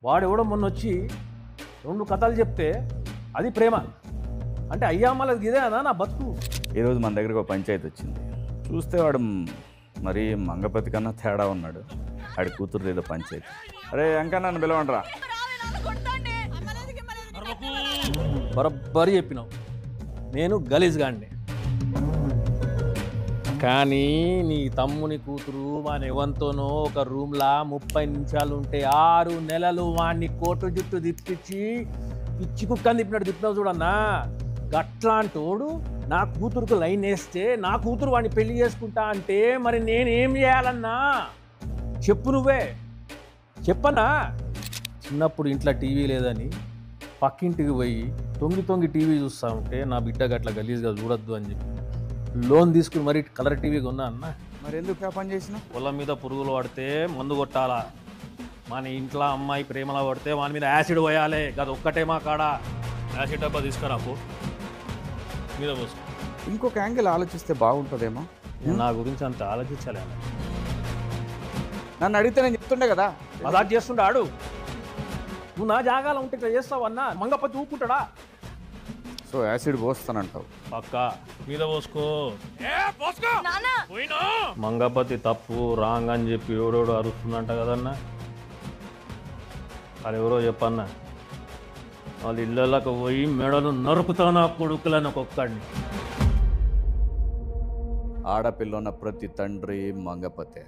వాడెవడో మొన్న వచ్చి 2 కథలు చెప్తే అది ప్రేమ అంటే అయ్యా మళ్ళీ ఇదేనా నా బతుకు. ఈరోజు మన దగ్గరకు ఒక పంచాయతీ వచ్చింది. చూస్తే వాడు మరి మంగపతి కన్నా తేడా ఉన్నాడు. ఆడి కూతురు ఏదో పంచాయతీ. అరే ఇంకా నన్ను పిలవండిరా. బరబ్బరి చెప్పినావు. నేను గలీజ్గాండి, కానీ నీ తమ్ముని కూతురు వాని ఎవరితోనో ఒక రూమ్లా 30 నిమిషాలు ఉంటే 6 నెలలు వాడిని కోటు జుట్టు తిప్పించి పిచ్చి కుక్కని తిప్పినావు చూడన్నా. గట్లాంటోడు నా కూతురుకు లైన్ వేస్తే నా కూతురు వాడిని పెళ్లి చేసుకుంటా అంటే మరి నేనేం చేయాలన్నా చెప్పు, నువ్వే చెప్పనా. చిన్నప్పుడు ఇంట్లో టీవీ లేదని పక్కింటికి పోయి తొంగి టీవీ చూస్తూ ఉంటే నా బిడ్డ గట్ల గలీజ్గా చూడొద్దు అని చెప్పి లోన్ తీసుకుని మరి కలర్ టీవీ కొన్నా అన్న. మరి ఎందుకు పని చేసిన? పొలం మీద పురుగులు పడితే మందు కొట్టాలా, మన ఇంట్లో అమ్మాయి ప్రేమలో పడితే వాని మీద యాసిడ్ పోయాలి. అది ఒక్కటే మా కాడ. యాసిడ్ డబ్బా తీసుకురాపు మీద పోసుకో. ఇంకొక యాంగిల్ ఆలోచిస్తే బాగుంటుందేమో. నా గురించి అంత ఆలోచించాలి. నన్ను అడిగితే నేను చెప్తుండే కదా. అలా చేస్తుంటాడు. నువ్వు నా జాగాలో ఉంటే ఇట్లా చేస్తావన్నా మంగపతి ఊపుకుంటాడా? సో యాసిడ్ పోస్తానంటావు? పక్క మీద పోసుకో. మంగపతి తప్పు రాంగ్ అని చెప్పి ఎవడెవడో అరుస్తుందంట కదన్నా. అది ఎవరో చెప్పన్నా, వాళ్ళ ఇళ్ళకి పోయి మెడలు నరుకుతాను ఆ కొడుకులని ఒక్కొక్కడిని. ఆడపిల్ల ఉన్న ప్రతి తండ్రి మంగపతే.